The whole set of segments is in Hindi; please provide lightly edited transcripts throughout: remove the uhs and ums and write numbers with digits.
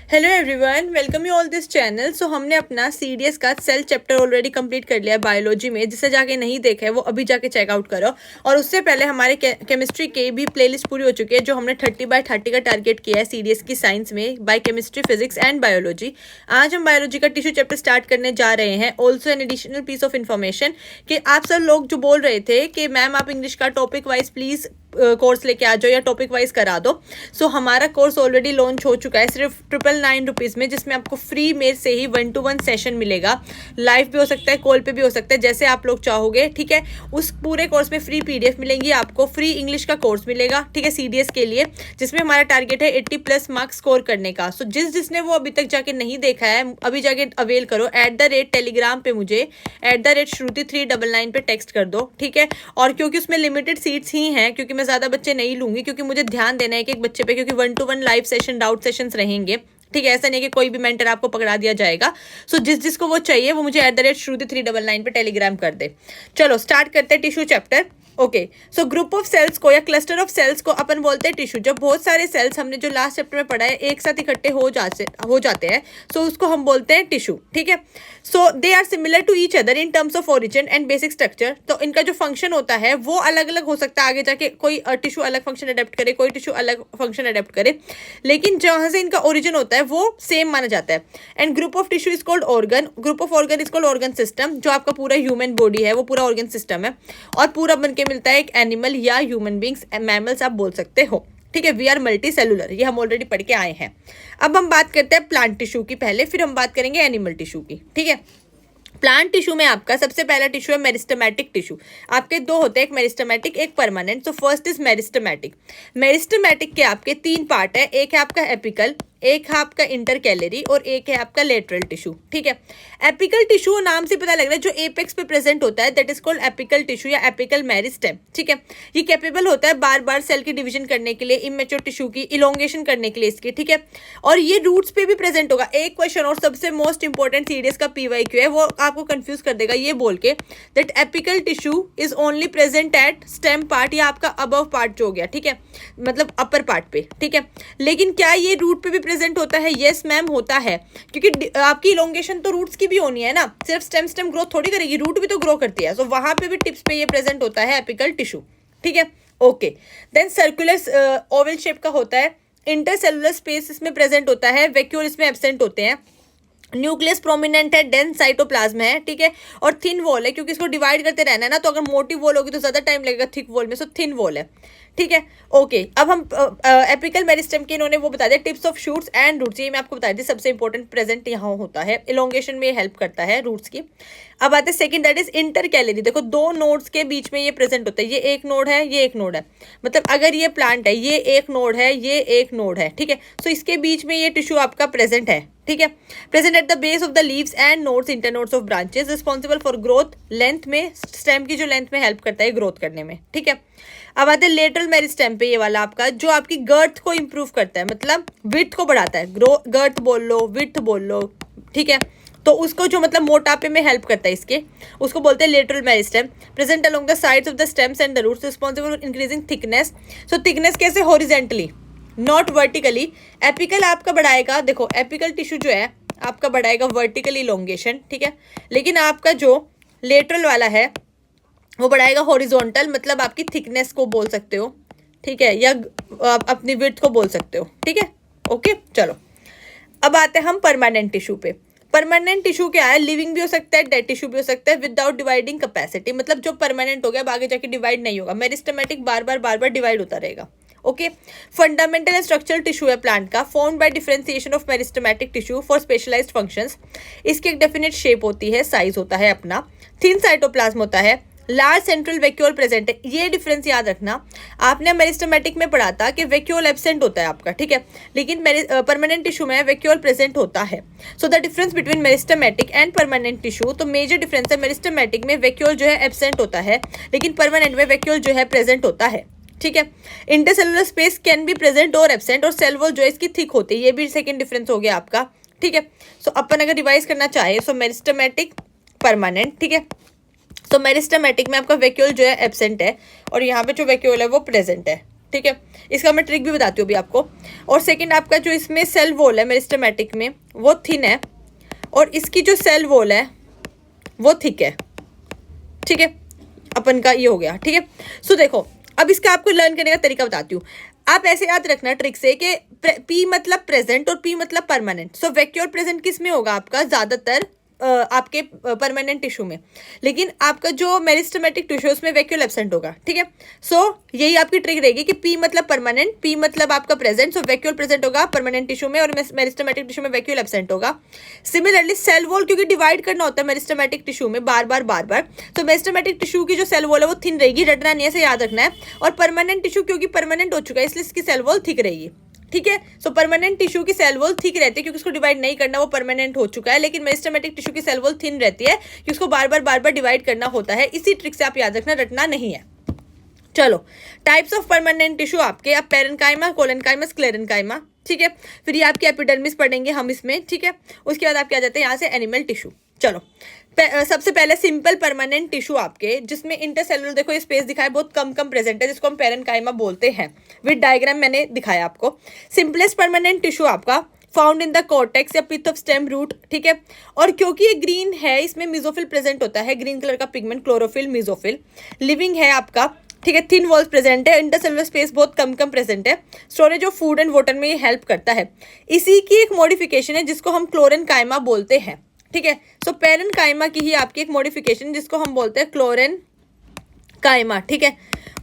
Hello everyone, welcome you all this channel. So हमने अपना सीडीएस का सेल चैप्टर ऑलरेडी कंप्लीट कर लिया है बायोलॉजी में। जिसे जाके नहीं देखा है वो अभी जाके चेकआउट करो। और उससे पहले हमारे केमिस्ट्री के भी प्लेलिस्ट पूरी हो चुकी है, जो हमने 30/30 का टारगेट किया है सीडीएस की साइंस में, by chemistry, physics and biology. आज हम बायोलॉजी का टिश्यू चैप्टर स्टार्ट करने जा रहे हैं। Also an additional piece of information कि आप सब लोग जो बोल रहे थे कि मैम आप इंग्लिश का टॉपिक वाइज प्लीज़ कोर्स लेके आ जाओ या टॉपिक वाइज करा दो। सो हमारा कोर्स ऑलरेडी लॉन्च हो चुका है सिर्फ 999 रुपीज़ में, जिसमें आपको फ्री मेरे से ही 1-to-1 सेशन मिलेगा। लाइव भी हो सकता है, कॉल पे भी हो सकता है, जैसे आप लोग चाहोगे। ठीक है, उस पूरे कोर्स में फ्री पीडीएफ मिलेंगी आपको, फ्री इंग्लिश का कोर्स मिलेगा। ठीक है, सीडीएस के लिए, जिसमें हमारा टारगेट है 80+ मार्क्स स्कोर करने का। सो जिसने वो अभी तक जाके नहीं देखा है, अभी जाके अवेल करो। @टेलीग्राम पे मुझे @श्रुति399 पे टेक्स्ट कर दो। ठीक है, और क्योंकि उसमें लिमिटेड सीट्स ही हैं, क्योंकि मैं ज़्यादा बच्चे नहीं लूंगी, क्योंकि मुझे ध्यान देना है कि एक बच्चे पे, क्योंकि 1-to-1 live session, doubt sessions रहेंगे। ठीक है, ऐसा नहीं कि कोई भी मेंटर आपको पकड़ा दिया जाएगा। सो जिसको वो चाहिए वो मुझे @श्रुति399 पे टेलीग्राम कर दे। चलो स्टार्ट करते हैं tissue chapter. Okay, so group of cells को या क्लस्टर ऑफ सेल्स को अपन बोलते हैं टिश्यू। जब बहुत सारे सेल्स, हमने जो लास्ट चैप्टर में पढ़ा है, एक साथ इकट्ठे हो जाते हैं, सो उसको हम बोलते हैं टिश्यू। ठीक है, so they are similar to each other in terms of origin and basic structure. तो इनका जो फंक्शन होता है वो अलग अलग हो सकता है। आगे जाके कोई टिश्यू अलग फंक्शन अडेप्ट करे, कोई टिश्यू अलग फंक्शन अडेप्ट करे, लेकिन जहाँ से इनका ओरिजिन होता है वो सेम माना जाता है। And group of tissue is called organ. Group of organ is called organ system. जो आपका पूरा ह्यूमन बॉडी है वो पूरा ऑर्गन सिस्टम है, और पूरा बनके मिलता है एक एनिमल या ह्यूमन बींग्स, मैमल्स आप बोल सकते हो। ठीक है, वी आर मल्टी सेलुलर, ये हम ऑलरेडी पढ़ के आए हैं। अब हम बात करते हैं प्लांट टिश्यू की पहले, फिर हम बात करेंगे एनिमल टिश्यू की। ठीक है, प्लांट टिश्यू में आपका सबसे पहला टिश्यू है मेरिस्टेमेटिक टिश्यू। आपके दो होते हैं, एक मेरिस्टेमेटिक, एक permanent. So first is meristematic. Meristematic के आपके 3 पार्ट है। एक है आपका एपिकल, एक है आपका इंटरकैलरी, और एक है आपका लेटरल टिश्यू। ठीक है, एपिकल टिश्यू नाम से पता लग रहा है जो एपेक्स पे प्रेजेंट होता है, that is called apical tissue या एपिकल मेरिस्टेम। ठीक है, ये कैपेबल होता है बार बार सेल की डिवीजन करने के लिए, इमेच्योर टिश्यू की इलोंगेशन करने के लिए इसकी। ठीक है, और ये रूट्स पे भी प्रेजेंट होगा। एक क्वेश्चन और सबसे मोस्ट इंपॉर्टेंट सीडीएस का पीवाईक्यू है, वो आपको कंफ्यूज कर देगा ये बोल के that apical tissue is only present at stem part, या आपका अबव पार्ट जो हो गया। ठीक है, मतलब अपर पार्ट पे। ठीक है, लेकिन क्या ये रूट पे भी प्रेजेंट होता है? यस मैम, होता है, क्योंकि आपकी इलोंगेशन तो रूट्स की भी होनी है ना, सिर्फ स्टेम ग्रोथ थोड़ी करेगी, रूट भी तो ग्रो करती है। सो वहां पे भी टिप्स पे ये प्रेजेंट होता है एपिकल टिश्यू। ठीक है, okay. Then circular oval shape का होता है। इंटरसेलुलर स्पेस इसमें प्रेजेंट होता है, वैक्यूल इसमें एब्सेंट होते हैं। न्यूक्लियस प्रोमिनेंट है, डेंस साइटोप्लाज्म है। ठीक है, और थिन वॉल है, क्योंकि इसको डिवाइड करते रहना है ना, तो अगर मोटी वॉल होगी तो ज्यादा टाइम लगेगा थिक वॉल में, सो थिन वॉल है। ठीक है, ओके। अब हम एपिकल मेरिस्टेम के इन्होंने वो बता दिया, tips of shoots and roots, ये मैं आपको बता दी सबसे इंपॉर्टेंट प्रेजेंट यहाँ होता है, इलोंगेशन में हेल्प करता है रूट्स की। अब आते हैं सेकंड, दैट इज इंटरकैलरी। देखो, 2 नोड्स के बीच में ये प्रेजेंट होता है, ये एक नोड है, ये एक नोड है। मतलब अगर ये प्लांट है, ये एक नोड है, ये एक नोड है। ठीक है, सो इसके बीच में ये टिश्यू आपका प्रेजेंट है। ठीक है, present at the base of the leaves end nodes, internodes of branches, responsible for growth, length में, स्टेम की जो लेंथ में हेल्प करता है ग्रोथ करने में। ठीक है, अब आते हैं लेटरल मेरिस्टेम पे, ये वाला आपका जो आपकी गर्थ को इंप्रूव करता है, मतलब विड्थ को बढ़ाता है। गर्थ बोल लो, विड्थ बोल लो। ठीक है, तो उसको जो मतलब मोटापे में हेल्प करता है इसके, उसको बोलते हैं lateral meristem. Present along the sides of the stems and the roots, responsible for increasing thickness. So thickness कैसे? Horizontally, not vertically. एपिकल आपका बढ़ाएगा, देखो एपिकल टिश्यू जो है आपका बढ़ाएगा वर्टिकली इलोंगेशन। ठीक है, लेकिन आपका जो लेटरल वाला है वो बढ़ाएगा हॉरिजॉन्टल, मतलब आपकी थिकनेस को बोल सकते हो। ठीक है, या आप अपनी विड्थ को बोल सकते हो। ठीक है, ओके। चलो अब आते हैं हम परमानेंट टिश्यू पे। परमानेंट टिश्यू क्या है? लिविंग भी हो सकता है, डेड टिश्यू भी हो सकता है, विदाउट डिवाइडिंग कैपेसिटी। मतलब जो परमानेंट हो गया अब आगे जाके डिवाइड नहीं होगा। मेरिस्टेमेटिक बार बार डिवाइड होता रहेगा। Okay, fundamental and structural tissue है प्लांट का, formed by differentiation of meristematic tissue for specialised functions. इसकी एक डेफिनेट शेप होती है, साइज होता है अपना, थिन साइटोप्लाज्म होता है, लार्ज सेंट्रल वैक्यूल प्रेजेंट है। ये डिफरेंस याद रखना, आपने मेरिस्टेमेटिक में पढ़ा था कि वैक्यूल एब्सेंट होता है आपका। ठीक है, लेकिन परमानेंट टिश्यू में वैक्यूल प्रेजेंट होता है। So the difference between meristematic and permanent tissue, तो मेजर डिफरेंस है, मेरिस्टेमेटिक में वैक्यूल जो है एब्सेंट होता है, लेकिन परमानेंट में वैक्यूल जो है प्रेजेंट होता है। ठीक है, intercellular space can be present और एब्सेंट, और सेल वॉल जो है इसकी थिक होती है, ये भी सेकंड डिफरेंस हो गया आपका। ठीक है, सो अपन अगर रिवाइज करना चाहे, सो मेरिस्टेमेटिक, परमानेंट। ठीक है, तो मेरिस्टेमेटिक में आपका वैक्यूल जो है एब्सेंट है, और यहाँ पे जो वैक्यूल है वो प्रेजेंट है। ठीक है, इसका मैं ट्रिक भी बताती हूँ अभी आपको। और सेकंड आपका जो इसमें सेल वॉल है मेरिस्टेमेटिक में वो थिन है, और इसकी जो सेल वॉल है वो थिक है। ठीक है, अपन का ये हो गया। ठीक है, सो देखो अब इसका आपको लर्न करने का तरीका बताती हूँ। आप ऐसे याद रखना ट्रिक से कि पी मतलब प्रेजेंट और पी मतलब परमानेंट। सो वैक्यूल प्रेजेंट किस में होगा आपका, ज्यादातर आपके परमानेंट टिश्यू में, लेकिन आपका जो मेरिस्टेमेटिक टिश्यू उसमें वैक्यूल एब्सेंट होगा। ठीक है, सो यही आपकी ट्रिक रहेगी कि पी मतलब परमानेंट, पी मतलब आपका प्रेजेंट, सो वैक्यूल प्रेजेंट होगा परमानेंट टिश्यू में और मेरिस्टेमेटिक टिश्यू में वैक्यूल एब्सेंट होगा। सिमिलरली सेल वॉल क्योंकि डिवाइड करना होता है मेरिस्टेमेटिक टिश्यू में बार बार, तो मेरिस्टेमेटिक टिश्यू की जो सेल वॉल है वो थिन रहेगी, रटना नहीं है, ऐसे याद रखना है। और परमानेंट टिश्यू क्योंकि परमानेंट हो चुका है इसलिए इसकी सेल वॉल थिक रहेगी। ठीक है, सो परमानेंट टिश्यू की सेल वॉल थिक रहती है क्योंकि उसको डिवाइड नहीं करना, वो परमानेंट हो चुका है, लेकिन मेरिस्टेमेटिक टिश्यू की सेल वॉल थिन रहती है क्योंकि उसको बार बार डिवाइड करना होता है। इसी ट्रिक से आप याद रखना, रटना नहीं है। चलो, टाइप्स ऑफ परमानेंट टिश्यू आपके, अब पेरेन्काइमा, कोलेनकाइमा, स्क्लेरेन्काइमा। ठीक है, फिर ये आपकी एपिडर्मिस पढ़ेंगे हम इसमें। ठीक है, उसके बाद आप क्या जाते हैं यहाँ से एनिमल टिश्यू। चलो, सबसे पहले सिंपल परमानेंट टिश्यू आपके जिसमें इंटरसेलुलर, देखो ये स्पेस दिखाया बहुत कम प्रेजेंट है, जिसको हम पेरेन्काइमा बोलते हैं। विद डायग्राम मैंने दिखाया आपको। सिंपलेस्ट परमानेंट टिश्यू आपका फाउंड इन द कॉर्टेक्स या पिथ ऑफ स्टेम रूट। ठीक है, और क्योंकि ये ग्रीन है इसमें मिजोफिल प्रेजेंट होता है, ग्रीन कलर का पिगमेंट, क्लोरोफिल, मिजोफिल। लिविंग है आपका, ठीक है, थिन वॉल्स प्रेजेंट है, इंटरसेलुलर स्पेस बहुत कम प्रेजेंट है, storage of food and water में ये हेल्प करता है। इसी की एक मॉडिफिकेशन है जिसको हम क्लोरेन्काइमा बोलते हैं। ठीक है, सो पेरेन्काइमा की ही आपकी एक मॉडिफिकेशन जिसको हम बोलते हैं क्लोरेन्काइमा। ठीक है,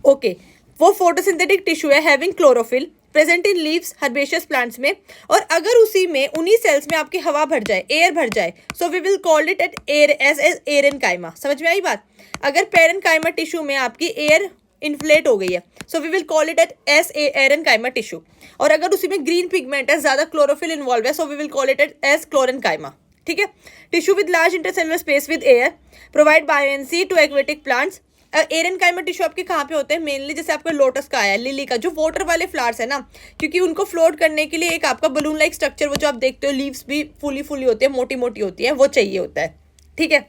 ओके, वो फोटोसिंथेटिक टिश्यू है having chlorophyll present in leaves herbaceous plants में, और अगर उसी में उन्हीं सेल्स में आपकी हवा भर जाए, एयर भर जाए, so we will call it at air as aerenchyma. समझ में आई बात? अगर पेरेन्काइमा टिश्यू में आपकी एयर इन्फ्लेट हो गई है, so we will call it at as aerenchyma tissue, और अगर उसी में ग्रीन पिगमेंट है, ज्यादा क्लोरोफिल इन्वॉल्व है, so we will call it at as chlorenchyma. ठीक है, tissue with large intercellular space with air provide buoyancy to aquatic plants. Aerenchyma tissue आपके कहाँ पे होते हैं मेनली, जैसे आपका लोटस का आया, लिली का, जो वाटर वाले फ्लावर्स है ना, क्योंकि उनको फ्लोट करने के लिए एक आपका बलून लाइक स्ट्रक्चर, वो जो आप देखते हो लीव्स भी फुली होती है, मोटी होती है, वो चाहिए होता है। ठीक है,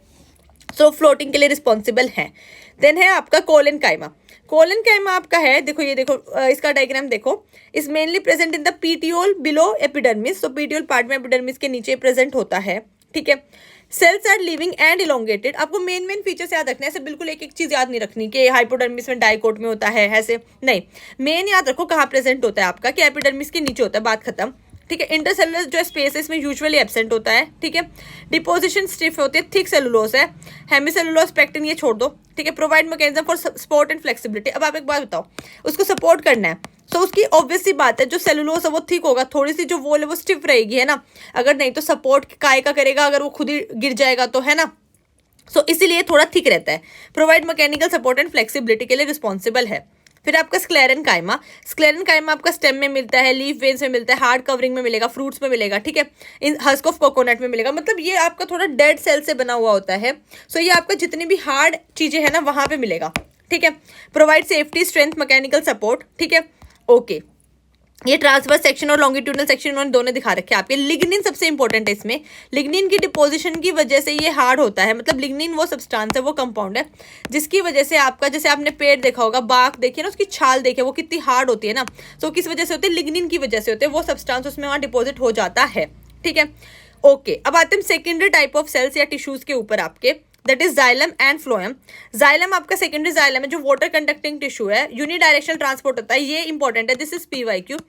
सो फ्लोटिंग के लिए रिस्पॉन्सिबल है। देन है आपका कोलेनकाइमा। कोलेनकाइमा आपका है, देखो ये देखो इसका डायग्राम देखो, is mainly present in the petiole below epidermis, तो पीटियोल पार्ट में एपिडर्मिस के नीचे प्रेजेंट होता है। ठीक है, cells are living and elongated. आपको मेन फीचर्स याद रखना है, ऐसे बिल्कुल एक चीज याद नहीं रखनी कि हाइपोडर्मिस में डाइकोट में होता है, ऐसे नहीं। मेन याद रखो कहाँ प्रेजेंट होता है आपका, कि एपिडर्मिस के नीचे होता है, बात खत्म। ठीक है, इंटरसेलुलर जो स्पेस है इसमें यूजुअली एब्सेंट होता है। ठीक है, डिपोजिशन स्टिफ होती है, थिक सेलुलोज है, हेमिसेलुलोज पेक्टिन ये छोड़ दो। ठीक है, provide mechanism for support and flexibility. अब आप एक बात बताओ, उसको सपोर्ट करना है तो उसकी ऑब्वियस सी बात है जो सेलुलोज है वो थिक होगा, थोड़ी सी जो वॉल है वो स्टिफ रहेगी, है ना। अगर नहीं तो सपोर्ट काय का करेगा, अगर वो खुद ही गिर जाएगा तो, है ना। सो इसीलिए थोड़ा थिक रहता है, provide mechanical support and flexibility के लिए रिस्पॉन्सिबल है। फिर आपका स्क्लेरेन्काइमा, स्क्लेरेन्काइमा आपका स्टेम में मिलता है, लीफ वेन्स में मिलता है, हार्ड कवरिंग में मिलेगा, फ्रूट्स में मिलेगा। ठीक है, इन हस्क ऑफ कोकोनट में मिलेगा, मतलब ये आपका थोड़ा डेड सेल से बना हुआ होता है। सो ये आपका जितनी भी हार्ड चीजें है ना वहां पे मिलेगा। ठीक है, provide safety, strength, mechanical support. ठीक है, ओके, ये ट्रांसवर्स सेक्शन और लॉन्गिट्यूडनल सेक्शन उन्होंने दोनों दिखा रखे हैं आपके। लिग्निन सबसे इंपॉर्टेंट है इसमें, लिग्निन की डिपोजिशन की वजह से ये हार्ड होता है, मतलब लिग्निन वो सब्सटेंस है, वो कंपाउंड है जिसकी वजह से आपका, जैसे आपने पेड़ देखा होगा, बाग देखिए ना, उसकी छाल देखिए वो कितनी हार्ड होती है ना, तो किस वजह से होती है, लिग्निन की वजह से होते हैं, वो सब्सटेंस उसमें वहाँ डिपोजिट हो जाता है। ठीक है, ओके, अब आते हैं सेकेंडरी टाइप ऑफ सेल्स या टिश्यूज के ऊपर आपके, that is xylem and phloem. Xylem आपका सेकेंडरी जाइलम है जो वाटर कंडक्टिंग टिश्यू है, यूनिडायरेक्शनल ट्रांसपोर्ट होता है, ये इंपॉर्टेंट है, दिस इज PYQ।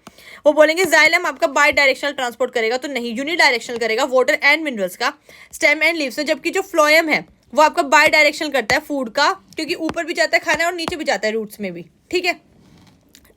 वो बोलेंगे जाइलम आपका बाई डायरेक्शनल ट्रांसपोर्ट करेगा, तो नहीं, यूनिडायरेक्शनल करेगा वाटर एंड मिनरल्स का, स्टेम एंड लीव्स में। जबकि जो फ्लोएम है वो आपका बाई डायरेक्शनल करता है फूड का, क्योंकि ऊपर भी जाता है खाना और नीचे भी जाता है रूट्स में भी। ठीक है,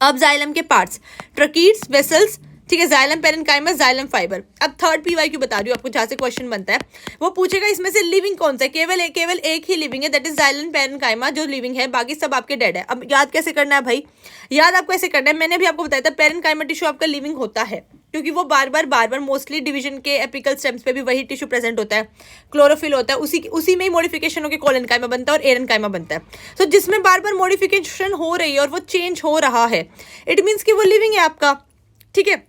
अब जाइलम के पार्ट्स, ट्रकीट्स, वेसल्स। ठीक है, जाइलम, पेरेन्काइमा, जाइलम फाइबर। अब थर्ड PYQ बता रही हूँ आपको, जहाँ से क्वेश्चन बनता है वो पूछेगा इसमें से लिविंग कौन सा है, केवल एक ही लिविंग है, दैट इज जाइलम पेरेन्काइमा जो लिविंग है, बाकी सब आपके डेड है। अब याद कैसे करना है भाई, याद आपको ऐसे करना है, मैंने भी आपको बताया था पेरेन्काइमा टिश्यू आपका लिविंग होता है क्योंकि वो बार बार मोस्टली डिवीजन के एपिकल स्टेम्स पे भी वही टिश्यू प्रेजेंट होता है, क्लोरोफिल होता है, उसी में ही मॉडिफिकेशन होकर कोलेनकाइमा बनता है और एरेन्काइमा बनता है। तो जिसमें बार बार मॉडिफिकेशन हो रही है और वो चेंज हो रहा है, इट मीन्स कि वो लिविंग है आपका। ठीक है,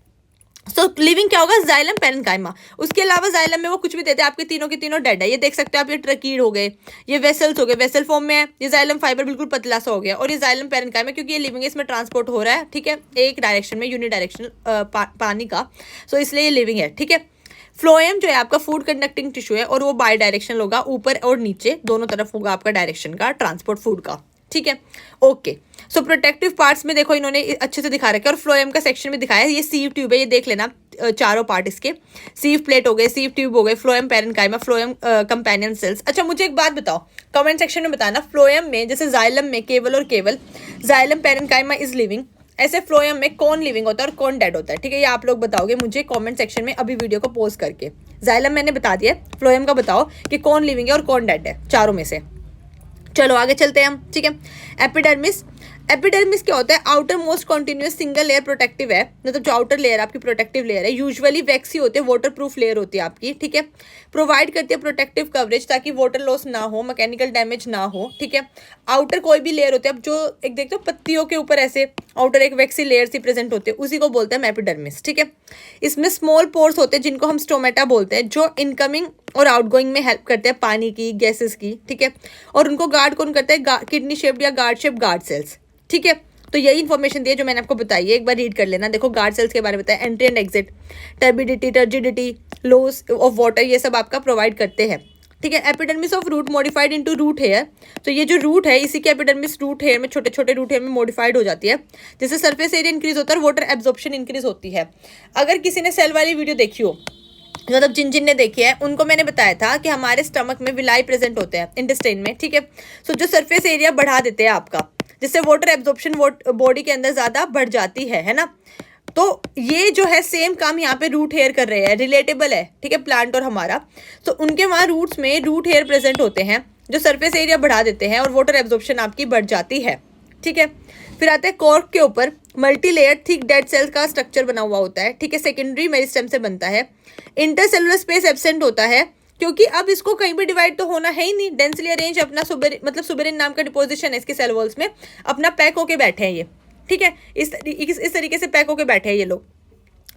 सो लिविंग क्या होगा, जाइलम पैरेन्काइमा। उसके अलावा जाइलम में वो कुछ भी देते हैं, आपके तीनों के तीनों डेड है। ये देख सकते हो आप, ये ट्रकीड हो गए, ये वेसल्स हो गए, वेसल फॉर्म में है, ये जाइलम फाइबर बिल्कुल पतला सा हो गया, और ये जाइलम पैरेन्काइमा क्योंकि ये लिविंग है, इसमें ट्रांसपोर्ट हो रहा है, ठीक है, एक डायरेक्शन में, यूनिडायरेक्शनल पानी का, सो इसलिए ये लिविंग है, ठीक है। फ्लोएम जो है आपका फूड कंडक्टिंग टिश्यू है, और वो बाई डायरेक्शनल होगा, ऊपर और नीचे दोनों तरफ होगा आपका डायरेक्शन का ट्रांसपोर्ट फूड का, ठीक है, ओके। सो प्रोटेक्टिव पार्ट्स में देखो इन्होंने अच्छे से दिखा रखा है, और फ्लोएम का सेक्शन में दिखाया है, ये सीव ट्यूब है, ये देख लेना चारों पार्ट इसके, सीव प्लेट हो गए, सीव ट्यूब हो गए, phloem parenchyma, phloem companion cells. अच्छा मुझे एक बात बताओ, कमेंट सेक्शन में बताना, फ्लोएम में जैसे जाइलम में केवल और केवल जाइलम पैरेन्काइमा इज लिविंग, ऐसे फ्लोएम में कौन लिविंग होता है और कौन डेड होता है, ठीक है, ये आप लोग बताओगे मुझे कमेंट सेक्शन में अभी वीडियो को पोस्ट करके। जाइलम मैंने बता दिया, फ्लोएम का बताओ कि कौन लिविंग है और कौन डेड है चारों में से। चलो आगे चलते हैं हम, ठीक है। एपिडर्मिस, एपिडर्मिस क्या होता है, outer most continuous single layer protective है, मतलब जो आउटर लेयर आपकी प्रोटेक्टिव लेयर है, यूजुअली वैक्सी होते हैं, वाटर प्रूफ लेयर होती है आपकी, ठीक है, प्रोवाइड करती है प्रोटेक्टिव कवरेज ताकि वाटर लॉस ना हो, मैकेनिकल डैमेज ना हो, ठीक है। आउटर कोई भी लेयर होती है, अब जो एक देखते हो पत्तियों के ऊपर ऐसे आउटर एक वैक्सी लेयर सी प्रेजेंट होती है, उसी को बोलते हैं एपिडर्मिस, ठीक है। इसमें स्मॉल पोर्स होते हैं जिनको हम स्टोमेटा बोलते हैं, जो इनकमिंग और आउटगोइंग में हेल्प करते हैं पानी की, गैसेस की, ठीक है, और उनको गार्ड कौन करता है, किडनी शेप्ड या गार्ड शेप गार्ड सेल्स, ठीक है। तो यही इन्फॉर्मेशन दी है जो मैंने आपको बताई है, एक बार रीड कर लेना। देखो गार्ड सेल्स के बारे में बताया, entry and exit, turbidity, turgidity, loss of water, ये सब आपका प्रोवाइड करते हैं, ठीक है। Epidermis of root modified into root hair, तो ये जो रूट है इसी के एपिडर्मिस रूट हेयर में, छोटे छोटे रूट हेयर में मॉडिफाइड हो जाती है, जिससे सरफेस एरिया इंक्रीज होता है और वाटर एब्जॉर्प्शन इंक्रीज होती है। अगर किसी ने सेल वाली वीडियो देखी हो, मतलब जिन जिन ने देखी है उनको मैंने बताया था कि हमारे स्टमक में विलाई प्रेजेंट होते हैं इंटेस्टाइन में, ठीक है। सो जो सरफेस एरिया बढ़ा देते हैं आपका, जिससे वाटर एब्जॉर्प्शन बॉडी के अंदर ज़्यादा बढ़ जाती है ना। तो ये जो है सेम काम यहाँ पे रूट हेयर कर रहे हैं, रिलेटेबल है, ठीक है, प्लांट और हमारा। तो उनके वहाँ रूट्स में रूट हेयर प्रेजेंट होते हैं जो सरफेस एरिया बढ़ा देते हैं और वाटर एब्जॉर्प्शन आपकी बढ़ जाती है, ठीक है। फिर आते हैं कॉर्क के ऊपर, multi layer thick dead cell का स्ट्रक्चर बना हुआ होता है, ठीक है, सेकेंडरी मेरिस्टेम से बनता है। इंटरसेलुलर स्पेस एब्सेंट होता है क्योंकि अब इसको कहीं भी डिवाइड तो होना है ही नहीं, डेंसली अरेंज अपना मतलब सुबेरिन नाम का डिपोजिशन है इसके सेल वॉल्स में, अपना पैक होके बैठे हैं ये, ठीक है, इस तरीके से पैक होके बैठे हैं ये लोग,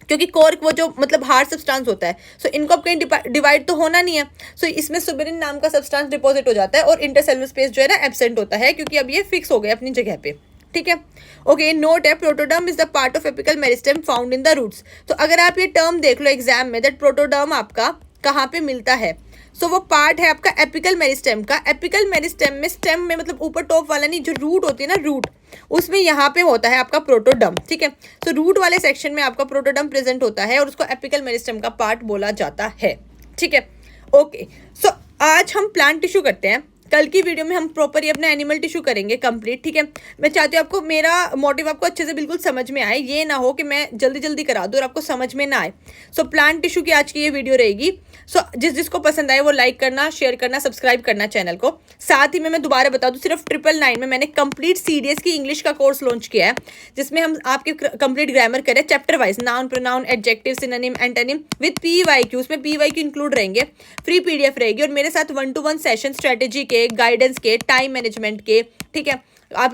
क्योंकि कॉर्क वो जो मतलब हार्ड सब्सटेंस होता है, सो इनको अब कहीं डिवाइड तो होना नहीं है, सो इसमें सुबेरिन नाम का सब्सटेंस डिपॉजिट हो जाता है और इंटरसेलुलर स्पेस जो है ना एब्सेंट होता है, क्योंकि अब ये फिक्स हो गया अपनी जगह पे, ठीक है। ओके, नोट है, protoderm is the part of apical meristem found in the roots. तो अगर आप ये टर्म देख लो एग्जाम में, दैट प्रोटोडर्म आपका कहाँ पे मिलता है, सो वो पार्ट है आपका एपिकल मेरिस्टेम का। एपिकल मेरिस्टेम में स्टेम में मतलब ऊपर टॉप वाला नहीं, जो रूट होती है ना रूट, उसमें यहाँ पे होता है आपका प्रोटोडर्म, ठीक है। तो रूट वाले सेक्शन में आपका प्रोटोडर्म प्रेजेंट होता है और उसको एपिकल मेरिस्टेम का पार्ट बोला जाता है, ठीक है। ओके, सो आज हम प्लांट टिश्यू करते हैं, कल की वीडियो में हम प्रॉपरली अपना एनिमल टिश्यू करेंगे कंप्लीट, ठीक है। मैं चाहती हूँ आपको मेरा मोटिव आपको अच्छे से बिल्कुल समझ में आए, ये ना हो कि मैं जल्दी जल्दी करा दूँ और आपको समझ में ना आए। सो प्लांट टिश्यू की आज की ये वीडियो रहेगी। सो जिसको पसंद आए वो लाइक करना, शेयर करना, सब्सक्राइब करना चैनल को। साथ ही में मैं दोबारा बता दूँ, सिर्फ 999 में मैंने कंप्लीट सीडीएस की इंग्लिश का कोर्स लॉन्च किया है, जिसमें हम आपके कंप्लीट ग्रामर करें chapter wise, noun, pronoun, adjective, synonym, antonym with PYQ. उसमें पीवाईक्यू इंक्लूड रहेंगे, फ्री पीडीएफ रहेगी और मेरे साथ 1-to-1 सेशन स्ट्रेटेजी के, गाइडेंस के, टाइम मैनेजमेंट के, ठीक है। आप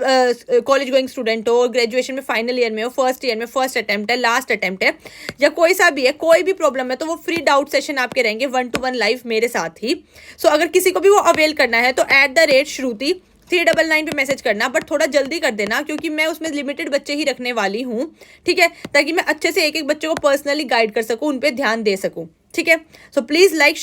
कॉलेज गोइंग स्टूडेंट हो, ग्रेजुएशन में फाइनल ईयर में हो, फर्स्ट ईयर में फर्स्ट अटेम्प्ट है, लास्ट अटेम्प्ट है, या कोई सा भी है, कोई भी प्रॉब्लम है तो वो फ्री डाउट सेशन आपके रहेंगे 1-to-1 लाइव मेरे साथ ही। सो अगर किसी को भी वो अवेल करना है तो @Shruti 399 पे मैसेज करना, बट थोड़ा जल्दी कर देना क्योंकि मैं उसमें लिमिटेड बच्चे ही रखने वाली हूँ, ठीक है, ताकि मैं अच्छे से एक एक बच्चे को पर्सनली गाइड कर सकूँ, उन पर ध्यान दे सकूँ, ठीक है। So please like